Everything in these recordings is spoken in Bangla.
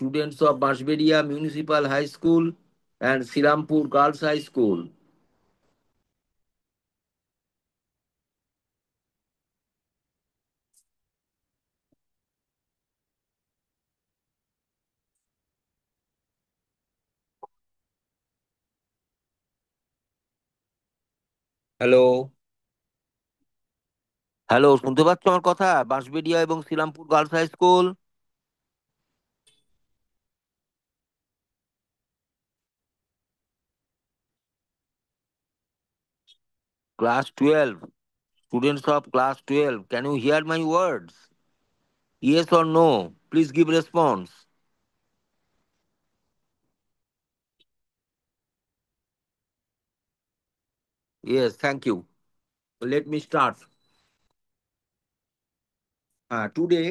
students of Bashberia Municipal High School and Sirampur Girls High School. Hello, hello, শুনতে পাচ্ছ আমার কথা? বাঁশবেড়িয়া এবং Serampore girls high school, class 12, students of class 12, can you hear my words? Yes or no? Please give response. Yes, thank you. Let me start. Today,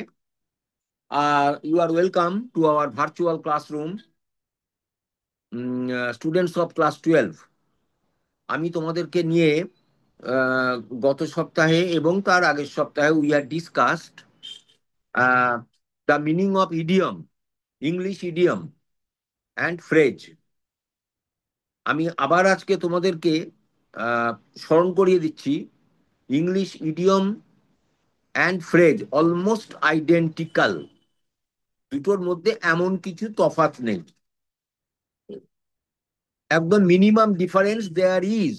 you are welcome to our virtual classroom, students of class 12. আমি তোমাদেরকে নিয়ে আহ, গত সপ্তাহে এবং তার আগের সপ্তাহে we are discussed the meaning of idiom, English idiom and phrase. আমি আবার আজকে তোমাদেরকে আহ, স্মরণ করিয়ে দিচ্ছি, English idiom and phrase almost identical, দুটোর মধ্যে এমন কিছু তফাৎ নেই, একদম minimum difference there is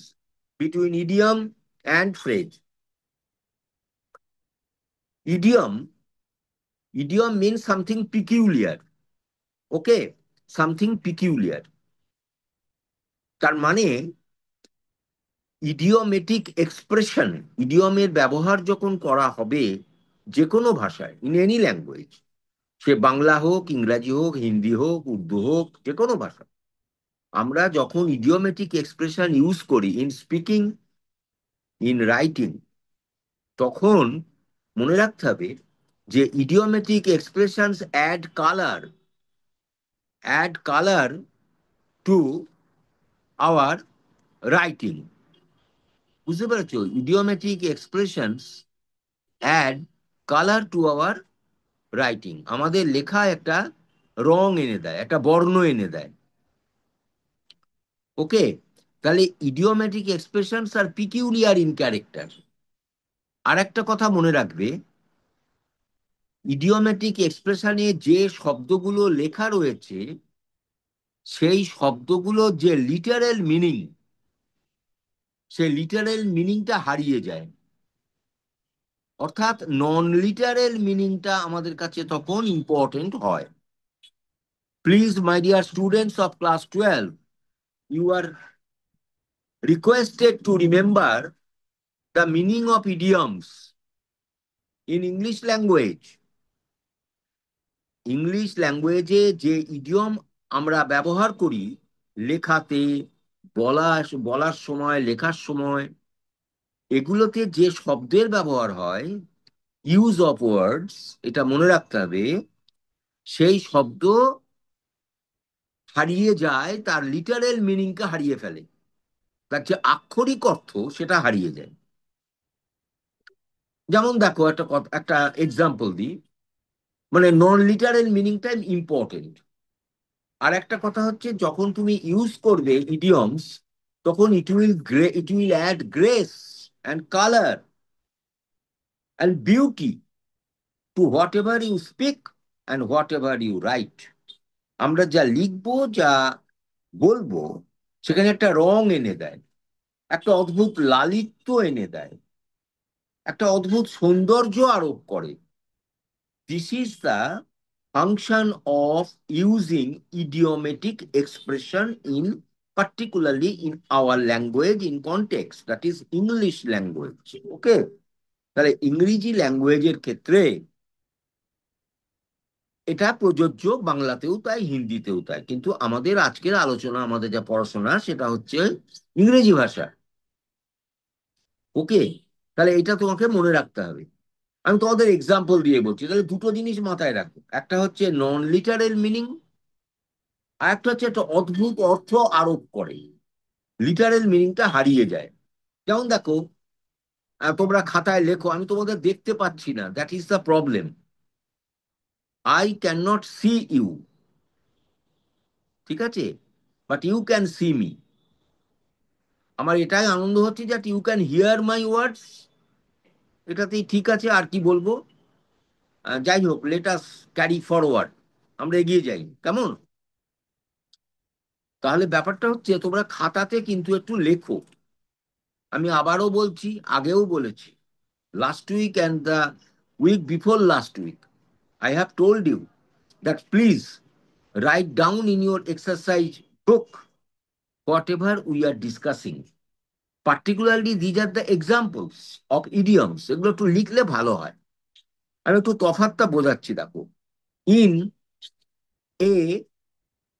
between idiom and phrase. Idiom idiom means something peculiar, okay, something peculiar. তার মানে ইডিওমেটিক এক্সপ্রেশন, ইডিয়মের ব্যবহার যখন করা হবে যে কোনো ভাষায়, ইন এনি ল্যাঙ্গুয়েজ, সে বাংলা হোক, ইংরাজি হোক, হিন্দি হোক, উর্দু হোক, যে কোনো ভাষা, আমরা যখন ইডিওমেটিক এক্সপ্রেশন ইউজ করি ইন স্পিকিং, ইন রাইটিং, তখন মনে রাখতে হবে যে idiomatic expressions add colour to our writing. বুঝতে পেরেছো? Idiomatic expressions add colour to our writing, আমাদের লেখা একটা রং এনে দেয়, একটা বর্ণ এনে দেয়, ওকে। তাহলে ইডিওমেটিক এক্সপ্রেশনস আর পিকিউলিয়ার ইন ক্যারেক্টার। আর একটা কথা মনে রাখবে, ইডিওমেটিক এক্সপ্রেশনে যে শব্দগুলো লেখা রয়েছে সেই শব্দগুলো যে লিটারেল মিনিং, সেই লিটারেল মিনিংটা হারিয়ে যায়, অর্থাৎ নন লিটারেল মিনিংটা আমাদের কাছে তখন ইম্পর্টেন্ট হয়। Please my dear students of class 12, you are requested to remember the meaning of idioms in English language. English ল্যাঙ্গুয়েজে যে ইডিয়ম আমরা ব্যবহার করি লেখাতে, বলা বলার সময়, লেখার সময়, এগুলোতে যে শব্দের ব্যবহার হয়, ইউজ অফ ওয়ার্ডস, এটা মনে রাখতে হবে, সেই শব্দ হারিয়ে যায়, তার লিটারেল মিনিংকে হারিয়ে ফেলে, তার যে আক্ষরিক অর্থ সেটা হারিয়ে যায়। যেমন দেখো, একটা এক্সাম্পল দিই, মানে নন লিটারেল মিনিংটা ইম্পর্টেন্ট। আর একটা কথা হচ্ছে, যখন তুমি ইউজ করবে ইডিয়মস, তখন it will add grace and colour and beauty to whatever you speak and whatever you write. আমরা যা লিখবো, যা বলবো, সেখানে একটা রং এনে দেয়, একটা অদ্ভুত লালিত্য এনে দেয়, একটা অদ্ভুত সৌন্দর্য আরোপ করে। This is the function of using idiomatic expression in particularly in our language in context, that is English language. Okay? তাহলে ইংরেজি ল্যাঙ্গুয়েজের ক্ষেত্রে এটা প্রযোজ্য, বাংলাতেও তাই, হিন্দিতেও তাই, কিন্তু আমাদের আজকের আলোচনা, আমাদের যা পড়াশোনা, সেটা হচ্ছে ইংরেজি ভাষা। ওকে, তাহলে এটা তোমাকে মনে রাখতে হবে। আমি তোমাদের এক্সাম্পল দিয়ে বলছি, তাহলে দুটো জিনিস মাথায় রাখো, একটা হচ্ছে নন লিটারেল মিনিং, আর একটা হচ্ছে একটা অদ্ভুত অর্থ আরোপ করে, লিটারেল মিনিংটা হারিয়ে যায়। যেমন দেখো, তোমরা খাতায় লেখো, আমি তোমাদের দেখতে পাচ্ছি না, that is the problem. I cannot see you, ঠিক আছে, but you can see me. আমার এটাই আনন্দ হচ্ছে যে you can hear my words, এটাতেই ঠিক আছে, আর কি বলবো। যাই হোক, লেট আস ক্যারি ফরওয়ার্ড, আমরা এগিয়ে যাই, কেমন? তাহলে ব্যাপারটা হচ্ছে তোমরা খাতাতে কিন্তু একটু লেখো। আমি আবারও বলছি, আগেও বলেছি, last week and the week before last week I have told you that please write down in your exercise book whatever we are discussing. Particularly, these are the examples of idioms. এগুলো একটু লিখলে ভালো হয়। আমি একটু তফাৎটা বোঝাচ্ছি, দেখো। ইন এ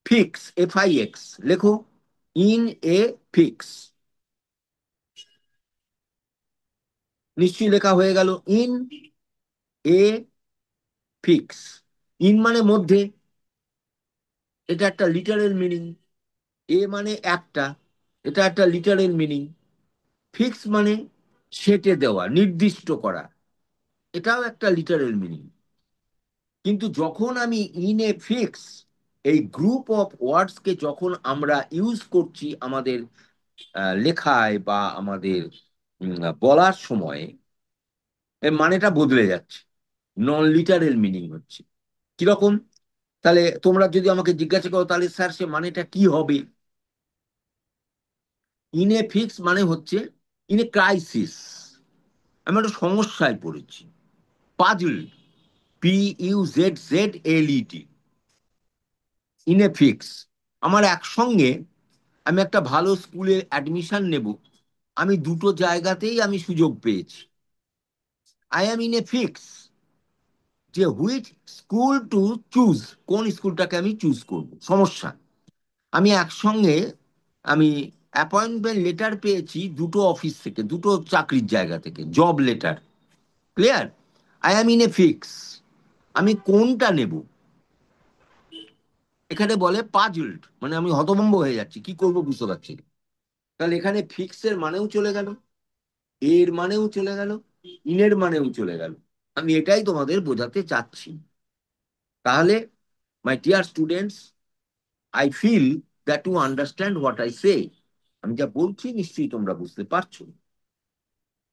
ফিক্স, FIX লেখো, ইন এ ফিক্স, নিশ্চয়ই লেখা হয়ে গেল। ইন এ ফিক্স, ইন মানে মধ্যে, এটা একটা লিটারেল মিনিং। এ মানে একটা, এটা একটা লিটারেল মিনিং। ফিক্স মানে সেটে দেওয়া, নির্দিষ্ট করা, এটাও একটা লিটারেল মিনিং। কিন্তু যখন আমি ইন এ ফিক্স, এই গ্রুপ অফ ওয়ার্ডস কে যখন আমরা ইউজ করছি আমাদের লেখায় বা আমাদের বলার সময়, এর মানেটা বদলে যাচ্ছে, নন লিটারেল মিনিং হচ্ছে। কিরকম? তাহলে তোমরা যদি আমাকে জিজ্ঞাসা করো, তাহলে স্যার সে মানেটা কি হবে? ইন এ ফিক্স মানে হচ্ছে ইন এ ক্রাইসিস, আমি একটা সমস্যায় পড়েছি। Puzzle, PUZZLED, in a fix, আমার একসঙ্গে, আমি একটা ভালো স্কুলে অ্যাডমিশন নেব, আমি দুটো জায়গাতেই আমি সুযোগ পেয়েছি। I am in a fix যে হুইচ স্কুল টু চুজ, কোন স্কুলটাকে আমি চুজ করব, সমস্যা। আমি একসঙ্গে আমি অ্যাপয়েন্টমেন্ট লেটার পেয়েছি দুটো অফিস থেকে, দুটো চাকরির জায়গা থেকে, job letter. Clear? I am in a fix, আমি কোনটা নেব। এখানে বলে পাজলড, মানে আমি হতভম্ব হয়ে যাচ্ছি, কি করব বুঝতে পারছি না। তাহলে এখানে ফিক্সের মানেও চলে গেল, এর মানেও চলে গেল, ইনের মানেও চলে গেল। আমি এটাই তোমাদের বোঝাতে চাচ্ছি। তাহলে my dear students, I feel that you understand what I say. আমি যা বলছি নিশ্চয়ই তোমরা বুঝতে পারছো।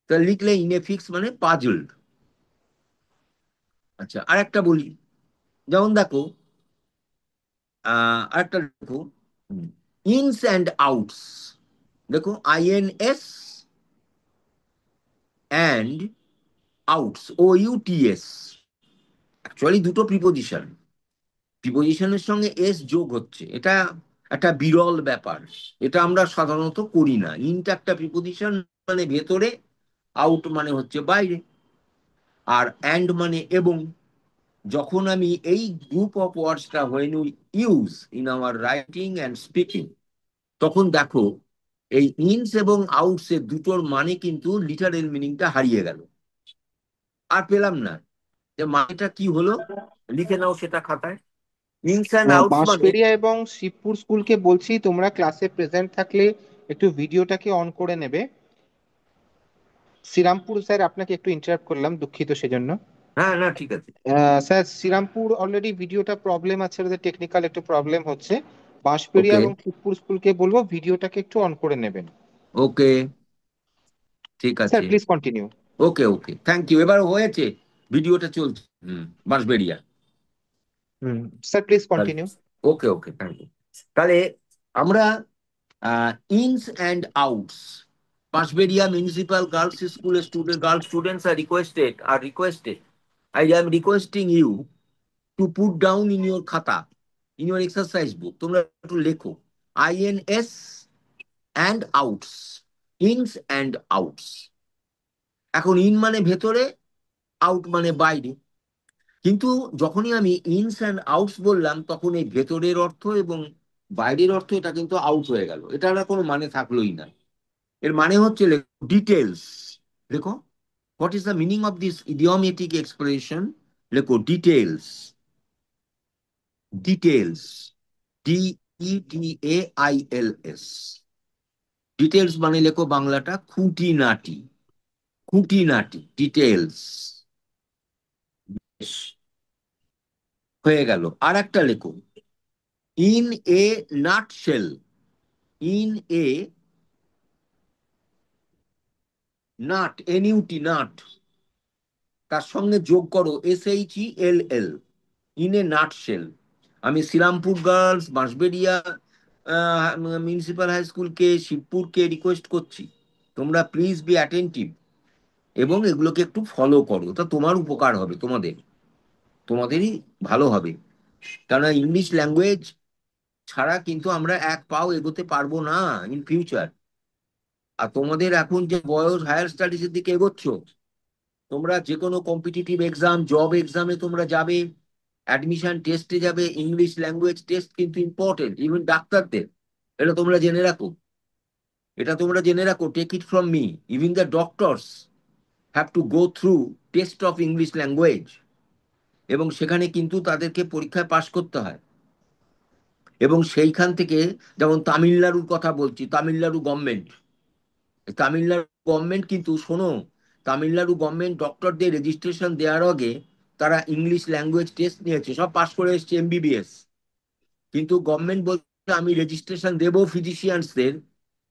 তাহলে লিখলে ইন এ ফিক্স মানে পাজলড। আচ্ছা, আর একটা বলি, যেমন দেখো, আরেকটা দেখো, ইনস অ্যান্ড আউটস। দেখো, INS and outs, OUTS, actually দুটো প্রিপোজিশন, প্রিপোজিশনের সঙ্গে এস যোগ হচ্ছে, এটা একটা বিরল ব্যাপার, এটা আমরা সাধারণত করি না। ইনটা একটা প্রিপোজিশন, মানে ভেতরে, আউট মানে হচ্ছে বাইরে, আর অ্যান্ড মানে এবং। যখন আমি এই গ্রুপ অফ ওয়ার্ডসটা when we use in our writing and speaking, তখন দেখো এই ইনস এবং আউটস এর দুটোর মানে কিন্তু লিটারেল মিনিংটা হারিয়ে গেল, আর পেলাম না। যে মানেটা কি হলো, লিখে নাও সেটা খাতায়। ইনস অ্যান্ড আউটস মানে, বাঁশবেড়িয়া এবং শিবপুর স্কুলকে বলছি তোমরা ক্লাসে প্রেজেন্ট থাকলে একটু ভিডিওটাকে অন করে নেবে। শ্রীরামপুর স্যার, আপনাকে একটু ইন্টারাপ্ট করলাম, দুঃখিত সেজন্য। হ্যাঁ না ঠিক আছে। স্যার, শ্রীরামপুর অলরেডি ভিডিওটা প্রবলেম আছে, ওদের টেকনিক্যাল একটু প্রবলেম হচ্ছে। বাঁশবেড়িয়া ওকে, এবং শিবপুর স্কুলকে বলবো ভিডিওটাকে একটু অন করে নেবেন। ওকে, ঠিক স্যার আছে। Please continue. Okay, okay, thank you, এবার হয়েছে, ভিডিওটা চলছে। Bansberia. Hmm, sir please continue. Okay, okay, thank you. তাহলে আমরা ins and outs, Bansberia municipal girls স্কুলের স্টুডেন্ট, গার্ল স্টুডেন্টস আর requested, I am requesting you to put down in your খাতা, in your exercise book, তোমরা একটু লেখো INS and outs, ins and outs। এখন ইন মানে ভেতরে, আউট মানে বাইরে। কিন্তু যখনই আমি ইনস অ্যান্ড আউটস বললাম, তখন এই ভেতরের অর্থ এবং বাইরের অর্থ এটা কিন্তু আউট হয়ে গেল, এটার আর কোনো মানে থাকলোই না। এর মানে হচ্ছে ডিটেলস। দেখো, what is the meaning of this idiomatic expression? লেখো ডিটেলস, ডিটেলস, DETAILS, ডিটেলস মানে লেখো বাংলাটা খুঁটিনাটি, খুঁটিনাটি, ডিটেলস। হয়ে গেল। আর একটা লেখো, in a nutshell, in a nut, N U T nut, তার সঙ্গে যোগ করো SHELL, ইন এ নাটশেল। আমি Serampore girls, Bansberia municipal high স্কুলকে, শিবপুরকে রিকোয়েস্ট করছি, তোমরা প্লিজ বি অ্যাটেন্টিভ এবং এগুলোকে একটু ফলো করো, তা তোমার উপকার হবে, তোমাদেরই ভালো হবে। কেননা ইংলিশ ল্যাঙ্গুয়েজ ছাড়া কিন্তু আমরা এক পাও এগোতে পারবো না ইন ফিউচার। আর তোমাদের এখন যে বয়স হায়ার স্টাডিজের দিকে এগোচ্ছ, তোমরা যে কোনো কম্পিটিটিভ এক্সাম, জব এক্সামে তোমরা যাবে, অ্যাডমিশন টেস্টে যাবে, ইংলিশ ল্যাঙ্গুয়েজ টেস্ট কিন্তু ইম্পর্টেন্ট, ইভেন ডাক্তারদের। এটা তোমরা জেনে রাখো, এটা তোমরা জেনে রাখো, take it from me, even the doctors have to go through test of English language, এবং সেখানে কিন্তু তাদেরকে পরীক্ষায় পাশ করতে হয়। এবং সেইখান থেকে, যেমন তামিলনাড়ুর কথা বলছি, তামিলনাড়ু গভর্নমেন্ট, তামিলনাড়ু গভর্নমেন্ট কিন্তু শোনো, তামিলনাড়ু গভর্নমেন্ট ডক্টরদের রেজিস্ট্রেশন দেওয়ার আগে তারা ইংলিশ ল্যাঙ্গুয়েজ টেস্ট নিয়েছে, সব পাশ করে এসছে MBBS। কিন্তু গভর্নমেন্ট বলছে আমি রেজিস্ট্রেশন দেব ফিজিশিয়ানসদের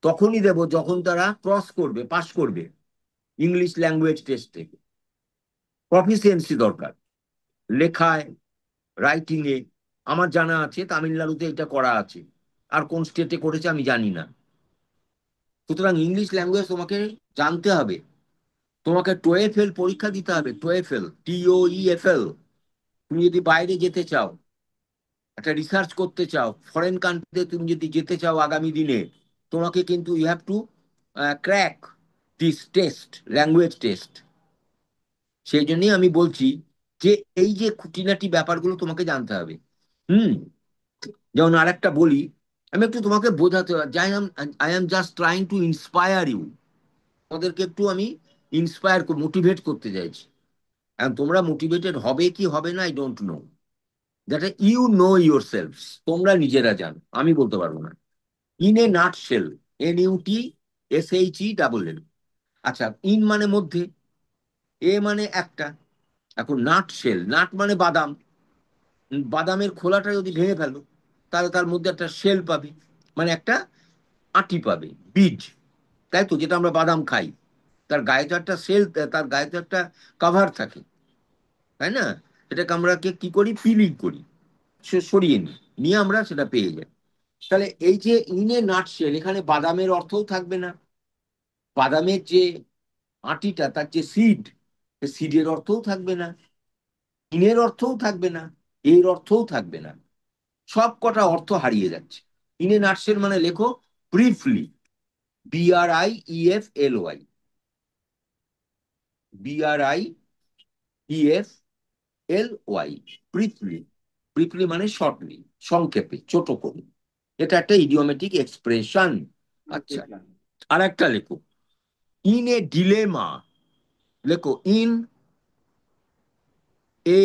তখনই দেব যখন তারা ক্রস করবে, পাশ করবে ইংলিশ ল্যাঙ্গুয়েজ টেস্ট থেকে। প্রফিসিয়েন্সি দরকার, লেখায়, রাইটিং এ। আমার জানা আছে তামিলনাড়ুতে এটা করা আছে, আর কোন স্টেটে করেছে আমি জানি না। সুতরাং ইংলিশ ল্যাঙ্গুয়েজ তোমাকে জানতে হবে। তোমাকে টোয়েফেল পরীক্ষা দিতে হবে, টোয়েফেল, TOEFL। তুমি যদি বাইরে যেতে চাও, একটা রিসার্চ করতে চাও, ফরেন কান্ট্রিতে তুমি যদি যেতে চাও আগামী দিনে, তোমাকে কিন্তু you have to crack this test, language test. সেই জন্যই আমি বলছি যে এই যে খুঁটিনাটি ব্যাপারগুলো তোমাকে জানতে হবে। হুম। যেমন আরেকটা বলি, আমি একটু তোমাকে বোঝাতে, I am just trying to inspire you, তোমাদেরকে একটু আমি ইন্সপায়ার, মোটিভেট করতে চাইছি। এখন তোমরা মোটিভেটেড হবে কি হবে না, I don't know, that you know yourself, তোমরা নিজেরা জানো, আমি বলতে পারবো না। In a nutshell, NUTSHELL। আচ্ছা, ইন মানে মধ্যে, এ মানে একটা। এখন নাট শেল, নাট মানে বাদাম, বাদামের খোলাটা যদি ভেঙে ফেলো, তাহলে তার মধ্যে একটা শেল পাবে, মানে একটা আঁটি পাবে, বীজ, তাই তো, যেটা আমরা বাদাম খাই, তার গায়ে তো একটা সেল, তার গায়ে তো একটা কাভার থাকে, তাই না? এটাকে আমরা কি করি, পিলিং করি, সে সরিয়ে নিই, নিয়ে আমরা সেটা পেয়ে যাই। তাহলে এই যে ইনে নাটশেল, এখানে বাদামের অর্থও থাকবে না, বাদামের যে আটিটা, তার যে সিড, সিডের অর্থও থাকবে না, ইনের অর্থও থাকবে না, এর অর্থও থাকবে না, সব কটা অর্থ হারিয়ে যাচ্ছে। ইনে নাটশেল মানে লেখো briefly, BRIEFLY, BRIEFLY, briefly. Briefly মানে শর্টলি, সংক্ষেপে, ছোট করে। এটা একটা ইডিওমেটিক এক্সপ্রেশন। আচ্ছা, আর একটা লেখো, ইন এ ডিলেমা, লেখো in a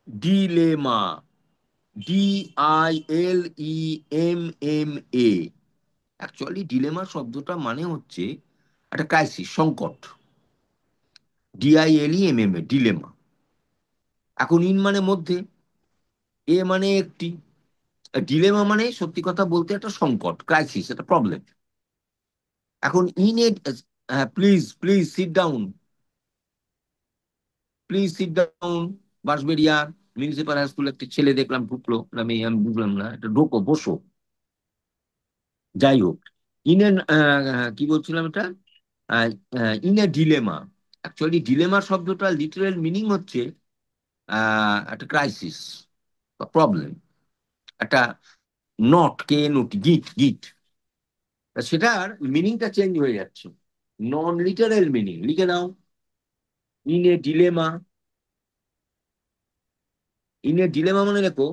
dilemma, DILEMMA। Actually dilemma শব্দটা মানে হচ্ছে একটা ক্রাইসিস, সংকট, DILEMMA, ডিলেমা। এখন ইন মানে মধ্যে, এ মানে একটি, ডিলেমা মানে সত্যি কথা বলতে একটা সংকট, ক্রাইসিস, একটা প্রবলেম। এখন in a, please please sit down, please sit down. Bansberia municipal high school একটা ছেলে দেখলাম ঢুকলো, আমি বুঝলাম না, এটা ঢোকো, বসো। যাই হোক, ইন এ, কি বলছিলাম এটা, in a dilemma. Actually dilemma শব্দটা লিটারেল মিনিং হচ্ছে একটা ক্রাইসিস বা প্রবলেম, একটা নট, KNOT, গিট গিট। সেটার মিনিংটা চেঞ্জ হয়ে যাচ্ছে, নন লিটারেল মিনিং লিখে নাও, in a dilemma. In a dilemma মানে লেখো,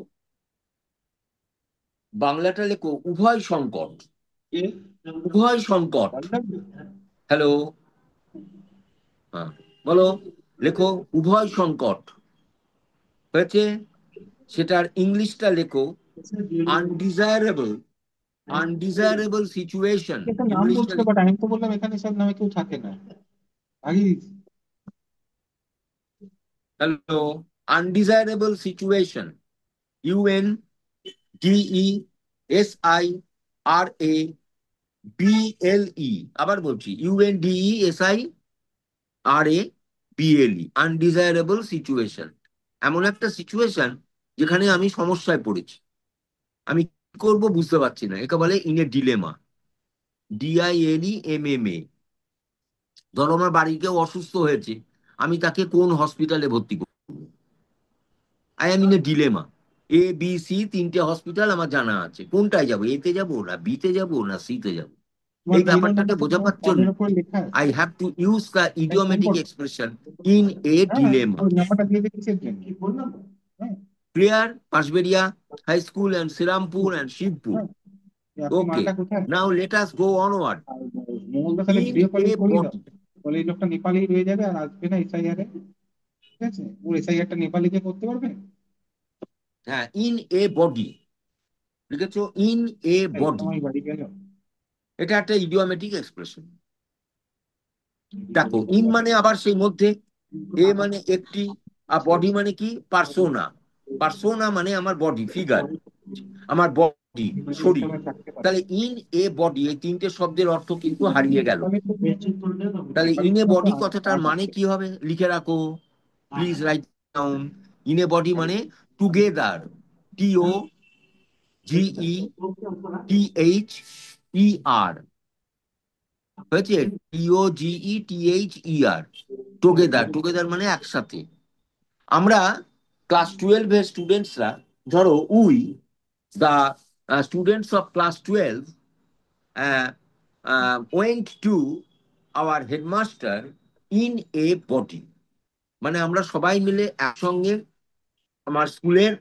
বাংলাটা লেখো উভয় সংকট, উভয় সংকট। হ্যালো, হ্যাঁ, বলো, লেখো উভয় সংকট হয়েছে। সেটার ইংলিশটা লেখো আনডিজায়ারেবল, আনডিজায়ারেবল সিচুয়েশন, একটা নাম ইংলিশটা বলছিল, লিখো। বাট আমি তো বললাম এখানে সব নামে কেউ থাকে না, আগে দিচ্ছি। Hello, undesirable situation, UN DESIRABLE, আবার বলছি UNDESIRABLE, আনডিজায়ারেবল সিচুয়েশন। এমন একটা সিচুয়েশন যেখানে আমি সমস্যায় পড়েছি, আমি কি করবো বুঝতে পারছি না, একে বলে ইন এ ডিলেমা। DILEMMA। ধরো আমার বাড়ির কেউ অসুস্থ হয়েছে, আমি তাকে কোন হসপিটালে ভর্তি করবো? I am in a dilemma. ABC তিনটে হসপিটাল আমার জানা আছে, কোনটায় যাবো? এতে যাবো না বিতে যাবো না সিতে যাবো? তোমার এই ব্যাপারটাকে ডিলেমাটা তো তোমার বোঝাবার জন্য ফর্মের উপরে লেখা আছে। I have to use the এক কাম ইডিওমেটিক করো, এক্সপ্রেশন ইন এ হ্যাঁ ডিলেমা। ওই নাম্বারটা দিয়ে দিচ্ছি, কি বললাম। হ্যাঁ clear? Bansberia high school and Serampore and Shibpur. হ্যাঁ, আপনি ওকে, মালটা কোথায়? নাও লেট আস গো অনওয়ার্ড। আর মঙ্গলদার সাথে ইন ভিডিও এ কলিং করিয়ে দাও, বডি। বলে এই লোকটা নেপালি হয়ে যাবে আর আসবে না এসআইআর এ। ঠিক আছে, ওর এসআইআরটা নেপালিকে করতে পারবে। হ্যাঁ, ইন এ বডি লিখেছো, ইন এ এই বডি। সময় বাড়ি গেল। এটা একটা ইডিওমেটিক এক্সপ্রেশন। দেখো, ইন মানে আবার সেই মধ্যে, এ মানে একটি, আর বডি মানে কি? পার্সোনা। পার্সোনা মানে আমার বডি, ফিগার, আমার বডি, শরীর। এক্সামে থাকতে পারে। তাহলে ইন এ বডি, এই তিনটে শব্দের অর্থ কিন্তু হারিয়ে গেল। নেপালি তো তাহলে নেপালি ইন এ তো মাত্র বডি আট কথাটার আট মানে আছে। কি হবে লিখে রাখো, please write down. In a body মানে টুগেদার, TOGETHER, হয়েছে? TOGETHER, together. টুগেদার মানে একসাথে। আমরা ক্লাস 12 এর স্টুডেন্টসরা, ধরো we the students of class 12 went to our headmaster in a body. মানে আমরা সবাই মিলে একসঙ্গে আমার স্কুলের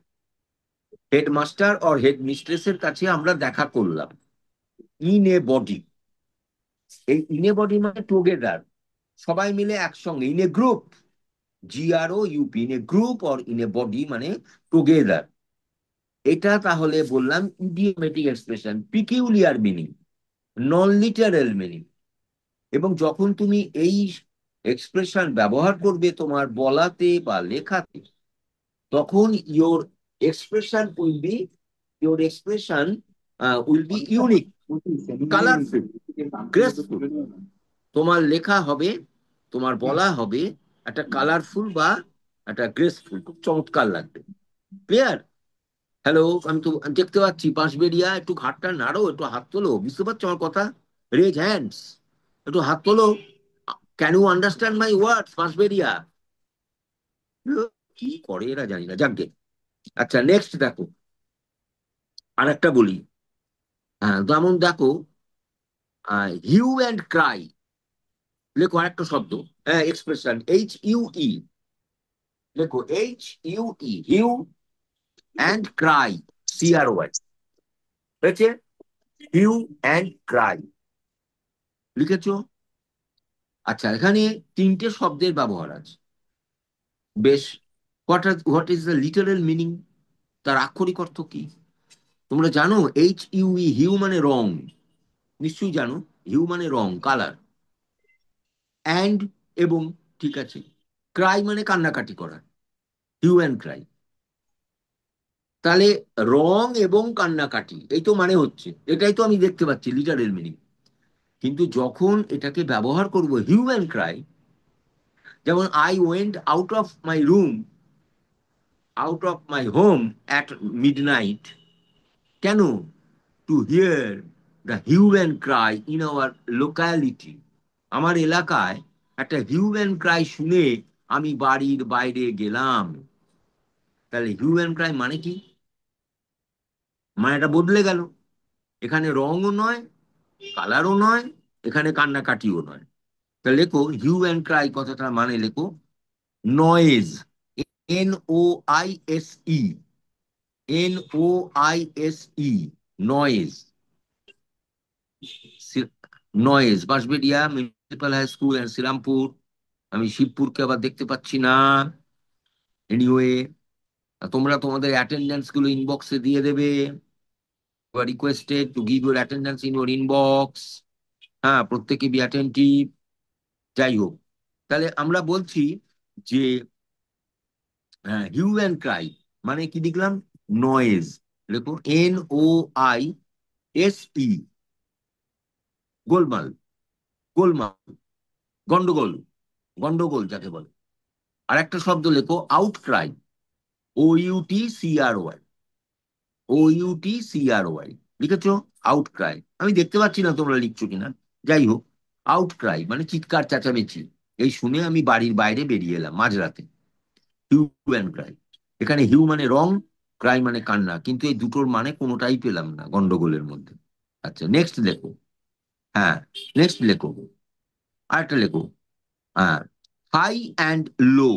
হেডমাস্টার অর হেড মিস্ট্রেসের কাছে আমরা দেখা করলাম, ইন এ বডি। এই ইন এ বডি মানে টুগেদার, সবাই মিলে একসঙ্গে, in a group, GROUP, in a group or in a body মানে টুগেদার। এটা তাহলে বললাম ইডিওমেটিক এক্সপ্রেশন, পিকিউলিয়ার মিনিং, নন লিটারেল মিনিং। এবং যখন তুমি এই এক্সপ্রেশন ব্যবহার করবে তোমার বলাতে বা লেখাতে, তখন your expression will be unique, সেমিনারে কালারফুল, নামগুলো তো গ্রেসফুল। তুলে দেবে না। তোমার লেখা হবে, তোমার হুম, বলা হবে একটা কালারফুল বা একটা গ্রেসফুল, খুব চমৎকার লাগবে। ক্লিয়ার? হ্যালো, আমি তো দেখতে পাচ্ছি পাঁচবেড়িয়া, একটু ঘাটটা নাড়ো, একটু হাত তোলো, বুঝতে পারছো আমার কথা? রেজ হ্যান্ডস, একটু হাত তোলো। ক্যান ইউ আন্ডারস্ট্যান্ড মাই ওয়ার্ডস পাঁচবেড়িয়া? কি করে এরা জানি না, যাকগে। আচ্ছা, নেক্সট দেখো, আর একটা বলি। যেমন দেখো, হিউ অ্যান্ড ক্রাই, লেখো আরেকটা শব্দ, এক্সপ্রেশন, HUE, লেখো HUE, hue and cry, CRY, হয়েছে? হিউ অ্যান্ড ক্রাই লিখেছো? আচ্ছা, এখানে তিনটে শব্দের ব্যবহার আছে। বেশ, what is the literal meaning? তার আক্ষরিক অর্থ কি তোমরা জানো? HUE, হিউ মানে রং, নিশ্চয়ই জানো। হিউ মানে রং, কালার। অ্যান্ড, এবং, ঠিক আছে। ক্রাই মানে কান্নাকাটি করা, হিউ অ্যান্ড ক্রাই। তাহলে রং এবং কান্নাকাটি, এই তো মানে হচ্ছে, এটাই তো আমি দেখতে পাচ্ছি লিটারেল মিনিং। কিন্তু যখন এটাকে ব্যবহার করব হিউ অ্যান্ড ক্রাই, যেমন I went out of my home at midnight, কেন? To hear the hue and cry in our locality. আমার এলাকায় একটা হিউ অ্যান্ড ক্রাই শুনে আমি বাড়ির বাইরে গেলাম। তাহলে হিউ অ্যান্ড ক্রাই মানে কি? মানেটা বদলে গেল। এখানে রঙও নয়, কালারও নয়, এখানে কান্নাকাটিও নয়। তা লেখো হিউ অ্যান্ড ক্রাই কথাটার মানে, লেখো noise, NOISE, NOISE, noise. Noise, Bansberia municipal high school and Serampore. আমি শিবপুরকে আবার দেখতে পাচ্ছি না। এনিওয়ে, তোমরা তোমাদের অ্যাটেন্ডেন্স গুলো ইনবক্সে দিয়ে দেবে। You are requested to give your attendance in your inbox. হ্যাঁ, প্রত্যেকে বি অ্যাটেন্টিভ। যাই হোক, তাহলে আমরা বলছি যে হিউ অ্যান্ড ক্রাই মানে কি লিখলাম? নয়েজ। লেখো NOISE, গোলমাল, গোলমাল, গন্ডগোল, গন্ডগোল যাকে বলে। আর একটা শব্দ লেখো আউটক্রাই, OUTCRY, OUTCRY, লিখেছো? আউটক্রাই। আমি দেখতে পাচ্ছি না তোমরা লিখছো কিনা, যাই হোক। আউটক্রাই মানে চিৎকার চেঁচামেচি। এই শুনে আমি বাড়ির বাইরে বেরিয়ে এলাম মাঝরাতে। হিউ অ্যান্ড ক্রাই, এখানে হিউ মানে রং, ক্রাই মানে কান্না, কিন্তু এই দুটোর মানে কোনোটাই পেলাম না গন্ডগোলের মধ্যে। আচ্ছা, নেক্সট লেখো। হ্যাঁ, নেক্সট লেখো, আরেকটা লেখো। হ্যাঁ, high and low,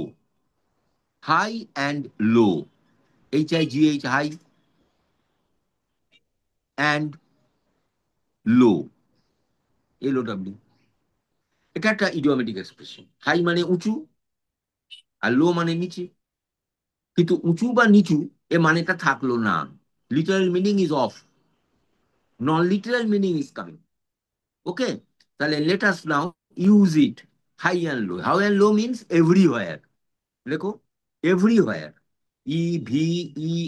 high and low, HIGH, high and low, LOW। এটা একটা ইডিওমেটিক এক্সপ্রেশন। হাই মানে উঁচু, আর লো মানে নিচে। কিন্তু উঁচু বা নিচু এ মানেটা থাকলো না, literal meaning is off, non literal meaning is coming. Okay, তাহলে let us now use it. High and low, high and low means everywhere. লেখো everywhere, EVERYWHERE,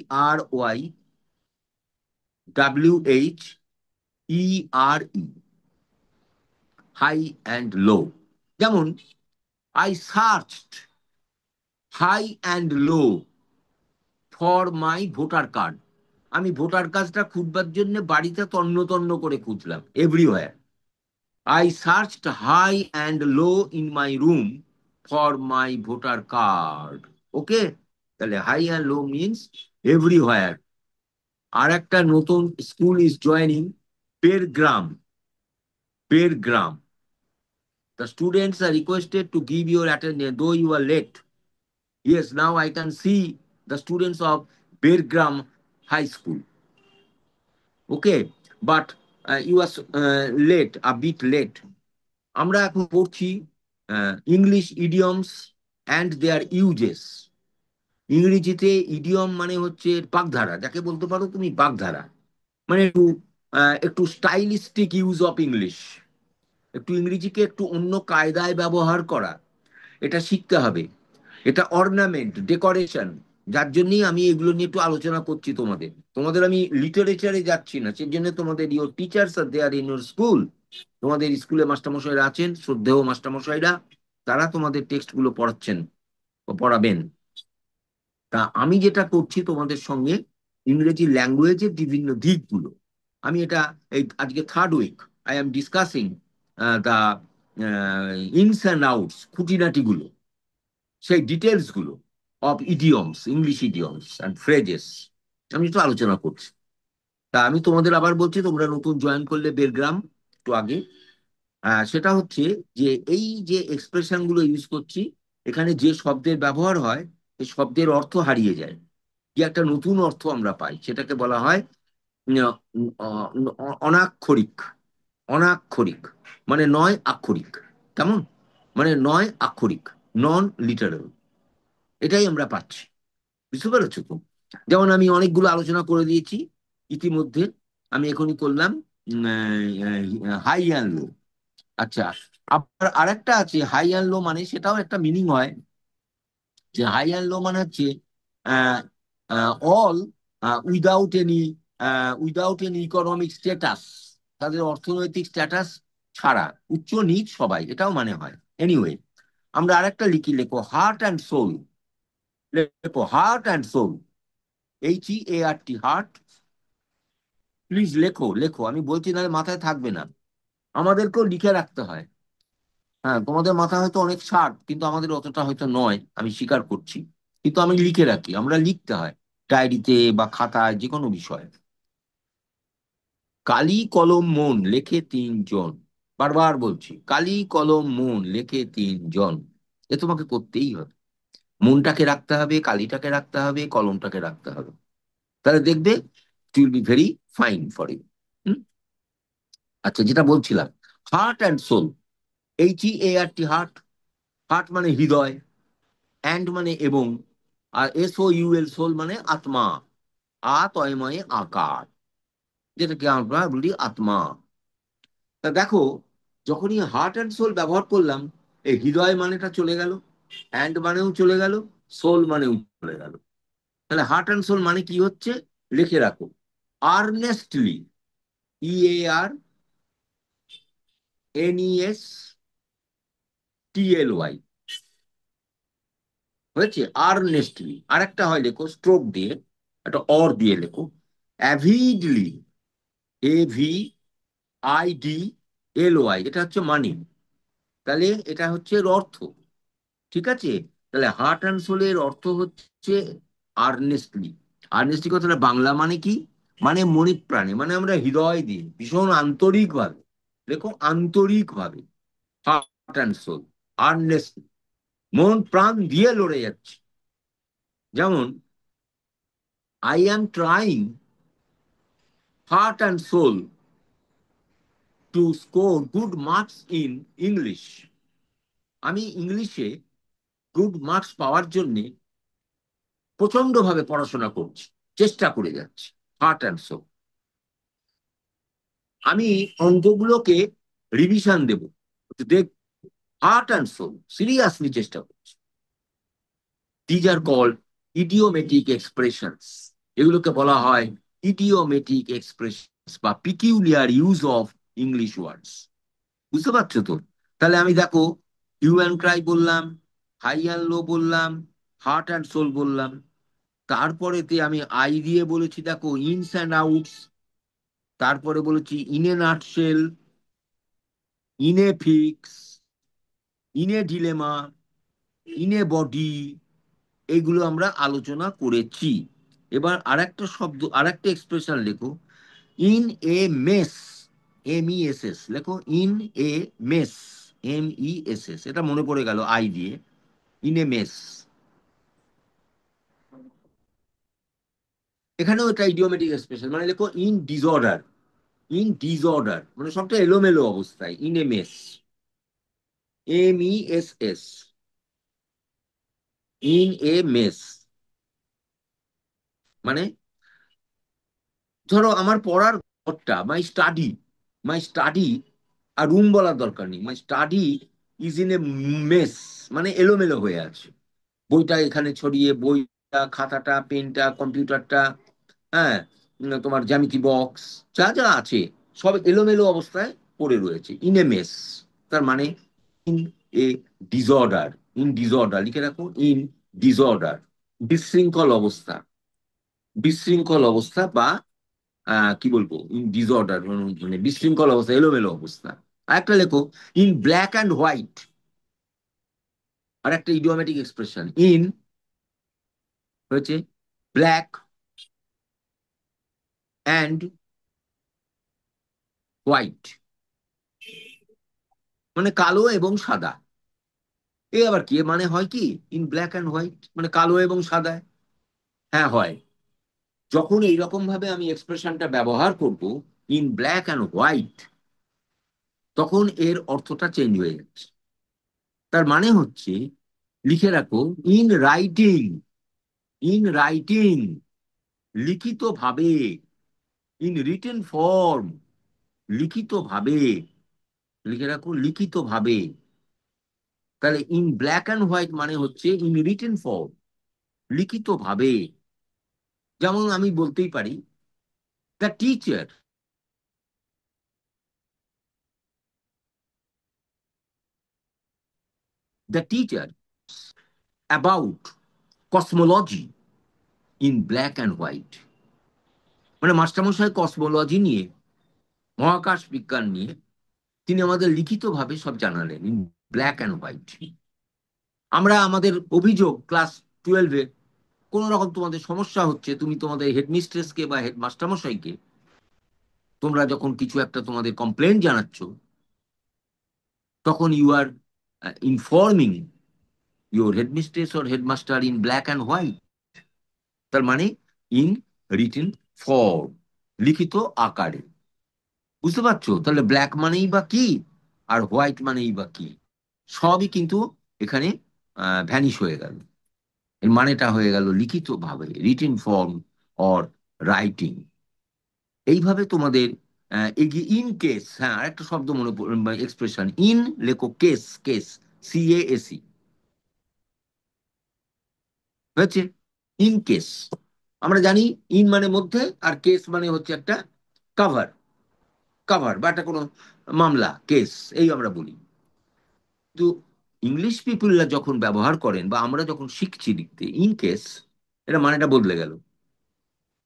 high and low. যেমন I searched high and low for my voter card, আমি ভোটার কার্ডটা খুঁজবার জন্য বাড়িতে তন্ন তন্ন করে খুঁজলাম, everywhere. I searched high and low in my room for my voter card. Okay, তাহলে high and low means everywhere. আর একটা নতুন school is joining, Pergram, Pergram. The students are requested to give your attendance though you are late. Yes, now I can see the students of Bergram High School. Okay, but you are late, a bit late. আমরা এখন পড়ছি English idioms and their uses. ইংরেজিতে ইডিয়ম মানে হচ্ছে বাগধারা, যাকে বলতে পারো তুমি বাগধারা, মানে একটু একটু স্টাইলিস্টিক ইউজ অফ ইংলিশ, একটু ইংরেজিকে একটু অন্য কায়দায় ব্যবহার করা, এটা শিখতে হবে। এটা অর্নামেন্ট, ডেকোরেশন, যার জন্যই আমি এগুলো নিয়ে একটু আলোচনা করছি তোমাদের। তোমাদের আমি লিটারেচারে যাচ্ছি না, সেই জন্য তোমাদের your teachers are there in your school, তোমাদের স্কুলে মাস্টারমশাইরা আছেন, শ্রদ্ধেয় মাস্টারমশাইরা, তারা তোমাদের টেক্সট গুলো পড়াচ্ছেন ও পড়াবেন। তা আমি যেটা করছি তোমাদের সঙ্গে ইংরেজি ল্যাঙ্গুয়েজের বিভিন্ন দিকগুলো, আমি এটা এই আজকে third week I am discussing the ins and outs, খুঁটিনাটিগুলো, সেই ডিটেলস গুলো of idioms, English idioms and phrases, আমি একটু আলোচনা করছি। তা আমি তোমাদের আবার বলছি, তোমরা নতুন জয়েন করলে বেরগ্রাম একটু আগে, সেটা হচ্ছে যে এই যে এক্সপ্রেশন গুলো ইউজ করছি, এখানে যে শব্দের ব্যবহার হয় এই শব্দের অর্থ হারিয়ে যায়, কি একটা নতুন অর্থ আমরা পাই, সেটাকে বলা হয় অনাক্ষরিক। অনাক্ষরিক মানে নয় আক্ষরিক, কেমন, মানে নয় আক্ষরিক, নন লিটারাল, এটাই আমরা পাচ্ছি। বুঝতে পেরেছো তো? যেমন আমি অনেকগুলো আলোচনা করে দিয়েছি ইতিমধ্যে, আমি এখনই করলাম হাই অ্যান্ড লো। আচ্ছা, আবার আরেকটা আছে হাই অ্যান্ড লো, মানে সেটাও একটা মিনিং হয়, যে হাই অ্যান্ড লো মানে হচ্ছে all without any, without any economic status, তাদের অর্থনৈতিক স্ট্যাটাস ছাড়া, উচ্চ নিচ সবাই, এটাও মানে হয়। এনিওয়ে, আমরা আরেকটা লিখি, লেখো হার্ট অ্যান্ড সোল, লেখো heart and soul, HEART, heart. Please লেখো, লেখো, আমি বলছি নাহলে মাথায় থাকবে না, আমাদেরকেও লিখে রাখতে হয়। হ্যাঁ, তোমাদের মাথা হয়তো অনেক শার্প, কিন্তু আমাদের অতটা হয়তো নয়, আমি স্বীকার করছি, কিন্তু আমি লিখে রাখি, আমরা লিখতে হয় ডায়েরিতে বা খাতায়, যে কোনো বিষয়ে। কালি কলম মন লেখে তিনজন, বারবার বলছি, কালি কলম মন লেখে তিনজন, এ তোমাকে করতেই হবে। মনটাকে রাখতে হবে, কালিটাকে রাখতে হবে, কলমটাকে রাখতে হবে, তাহলে দেখবে it will be very fine for you. আচ্ছা, যেটা বলছিলাম, heart and soul, HEART, heart, heart মানে হৃদয়, অ্যান্ড মানে এবং, আর SOUL সোল মানে আত্মা, আতয়ময়ে আকার, যেটাকে আমরা বলি আত্মা। তা দেখো, যখনই হার্ট অ্যান্ড সোল ব্যবহার করলাম, এই হৃদয় মানেটা চলে গেল, অ্যান্ড মানেও চলে গেল, সোল মানেও চলে গেল। তাহলে হার্ট অ্যান্ড সোল মানে কি হচ্ছে, লিখে রাখো, আর্নেস্টলি, EARNESTLY, হয়েছে আর্নেস্টলি। আর একটা হয়, লেখো স্ট্রোক দিয়ে, একটা অর দিয়ে লেখো, অ্যাভিডলি, AVIDLY, এটা হচ্ছে মানি, তাহলে এটা হচ্ছে এর অর্থ। ঠিক আছে, তাহলে হার্ট অ্যান্ড সোলের অর্থ হচ্ছে আর্নেস্টলি। আর্নেস্টলি কথাটা বাংলা মানে কি? মানে মনে প্রাণে, মানে আমরা হৃদয় দিয়ে ভীষণ আন্তরিক ভাবে, দেখো আন্তরিক ভাবে, হার্ট অ্যান্ড সোল, আর্নেস্টলি, মন প্রাণ দিয়ে লড়ে যাচ্ছে। যেমন, I am trying heart and soul to score good marks in English. আমি ইংলিশে গুড মার্কস পাওয়ার জন্য প্রচন্ড ভাবে পড়াশোনা করছি, চেষ্টা করে যাচ্ছি, হার্ট অ্যান্ড সোল। আমি অঙ্কগুলোকে রিভিশন দেব, দেখ, হার্ট অ্যান্ড সোল সিরিয়াসলি চেষ্টা করছি। These are called idiomatic expressions. এগুলোকে বলা হয় ইডিওমেটিক এক্সপ্রেশনস বা peculiar use of English words. বুঝতে পারছো তো? তাহলে আমি দেখো, হিউ অ্যান্ড ক্রাই বললাম, হাই অ্যান্ড লো বললাম, হার্ট অ্যান্ড সোল বললাম, তারপরেতে আমি আই দিয়ে বলেছি দেখো ইনস অ্যান্ড আউটস, তারপরে বলেছি in a nutshell, in a fix, in a dilemma, in a body, এইগুলো আমরা আলোচনা করেছি। এবার আরেকটা শব্দ, আরেকটা এক্সপ্রেশন লেখো, ইন এ মেস, MESS লেখো, ইন এ মেস, MESS, এটা মনে পড়ে গেল আই দিয়ে, ইন এ মেস। এখানেও এটা ইডিওমেটিক এক্সপ্রেশন, মানে লেখো ইন ডিসঅর্ডার, ইন ডিসঅর্ডার মানে সবটা এলোমেলো অবস্থায়, in a mace, MESS, in a mace. মানে ধরো আমার পড়ার ঘরটা, মাই স্টাডি, আর রুম বলার দরকার নেই, my study is in a mace, মানে এলোমেলো হয়ে আছে, বইটা এখানে ছড়িয়ে, বইটা, খাতাটা, পেনটা, কম্পিউটারটা, হ্যাঁ, তোমার জ্যামিতি বক্স, যা যা আছে সব এলোমেলো অবস্থায় পড়ে রয়েছে, ইন এ মেস। তার মানে in a disorder, in disorder লিখে রাখো, ইন ডিসঅর্ডার, বিশৃঙ্খল অবস্থা, বিশৃঙ্খল অবস্থা বা কি বলবো, ইন ডিসঅর্ডার মানে বিশৃঙ্খল অবস্থা, এলোমেলো অবস্থা। আরেকটা লেখো, ইন ব্ল্যাক অ্যান্ড হোয়াইট, আর একটা ইডিওমেটিক এক্সপ্রেশন, ইন হয়েছে ব্ল্যাক অ্যান্ড হোয়াইট, মানে কালো এবং সাদা। এ আবার কি, মানে হয় কি, ইন ব্ল্যাক অ্যান্ড হোয়াইট মানে কালো এবং সাদা? হ্যাঁ হয়। যখন এইরকম ভাবে আমি এক্সপ্রেশনটা ব্যবহার করব, ইন ব্ল্যাক অ্যান্ড হোয়াইট, তখন এর অর্থটা চেঞ্জ হয়ে যাচ্ছে। তার মানে হচ্ছে, লিখে রাখো, ইন রাইটিং, ইন রাইটিং, লিখিত ভাবে, ইন রিটেন ফর্ম, লিখিত ভাবে, লিখে রাখো লিখিত ভাবে। তাহলে ইন ব্ল্যাক অ্যান্ড হোয়াইট মানে হচ্ছে ইন রিটেন ফর্ম, লিখিত ভাবে। যেমন আমি বলতেই পারি, the teacher, the teacher about cosmology in black and white, মানে মাস্টারমশাই কসমোলজি নিয়ে, মহাকাশ বিজ্ঞান নিয়ে তিনি আমাদের লিখিতভাবে সব জানালেন, ইন ব্ল্যাক অ্যান্ড হোয়াইট। আমরা আমাদের অভিযোগ ক্লাস 12-এ, কোন রকম তোমাদের সমস্যা হচ্ছে, তুমি তোমাদের হেডমিস্ট্রেসকে বা হেড মাস্টারমশাইকে, তোমরা যখন কিছু একটা তোমাদের কমপ্লেন জানাচ্ছ, তখন you are informing your headmistress or headmaster in black and white. তার মানে ইন রিটেন ফর্ম, লিখিত আকারে। বুঝতে পারছো? তাহলে ব্ল্যাক মানেই বা কি, আর হোয়াইট মানেই বা কি, সবই কিন্তু এখানে ভ্যানিশ হয়ে গেল। এর মানেটা হয়ে গেল লিখিত ভাবে, রিটেন ফর্ম অর রাইটিং। এইভাবে তোমাদের এগিয়ে, ইন কেস, হ্যাঁ আরেকটা শব্দ মনে, এক্সপ্রেশন, ইন লেখো কেস, কেস, CASE, হয়েছে, ইন কেস। আমরা জানি ইন মানে মধ্যে, আর কেস মানে হচ্ছে একটা কাভার, কাভার বা একটা কোনো মামলা, কেস, এই আমরা বলি। তো ইংলিশ পিপুলরা যখন ব্যবহার করেন বা আমরা যখন শিখছি লিখতে ইন কেস, এটা মানেটা বদলে গেল।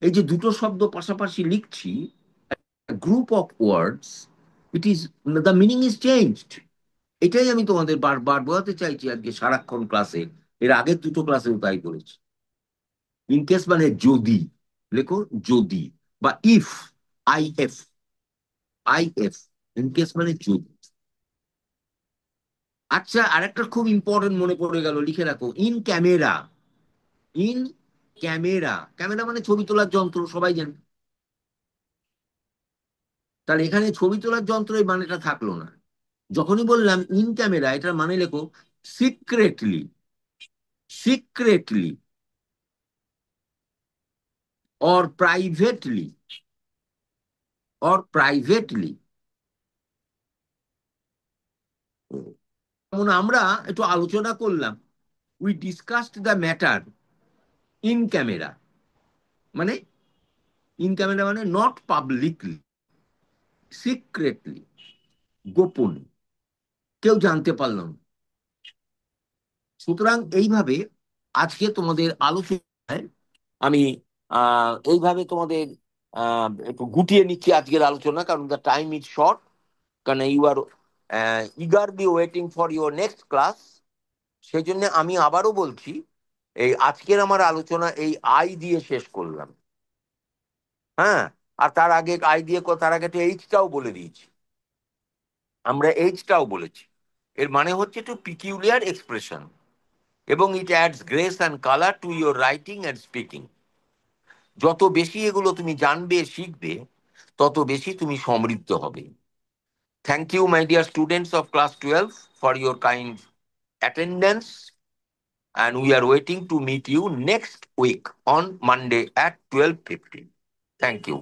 এই যে দুটো শব্দ পাশাপাশি লিখছি, group of words, it is, the meaning is changed. এটাই আমি তোমাদের বারবার বোঝাতে চাইছি আজকে সারাক্ষণ ক্লাসে, এর আগের দুটো ক্লাসেও তাই বলেছি। ইন কেস মানে যদি, লেখো যদি, বা if, I F, I F, in case মানে যদি। আচ্ছা, আরেকটা খুব ইম্পর্টেন্ট মনে পড়ে গেল, লিখে রাখো, in camera. In camera, camera মানে ছবি তোলার যন্ত্র, সবাই জানে। তাহলে এখানে ছবি তোলার যন্ত্র এই মানেটা থাকলো না। যখনই বললাম ইন ক্যামেরা, এটার মানে লেখো secretly, secretly, or privately, or privately. যেমন আমরা একটু আলোচনা করলাম, we discussed the matter in camera, মানে ইন ক্যামেরা মানে নট পাবলিকলি, সিক্রেটলি, গোপন, কেউ জানতে পারল না। সুতরাং এইভাবে আজকে তোমাদের আলোচনায় আমি এইভাবে তোমাদের একটু গুটিয়ে নিচ্ছি আজকের আলোচনা, কারণ দ্য টাইম ইজ শর্ট, কারণ you are eagerly waiting for your next class. সেই জন্য আমি আবারও বলছি, এই আজকের আমার আলোচনা এই আই দিয়ে শেষ করলাম। হ্যাঁ, আর তার আগে আই দিয়ে তার আগে তো এইচটাও বলে দিয়েছি, আমরা এইচটাও বলেছি। এর মানে হচ্ছে টু পিকিউলিয়ার এক্সপ্রেশন, এবং it adds grace and colour to your writing and speaking. যত বেশি এগুলো তুমি জানবে শিখবে, তত বেশি তুমি সমৃদ্ধ হবে। Thank you my dear students of class 12 for your kind attendance, and we are waiting to meet you next week on Monday at 12:50. Thank you.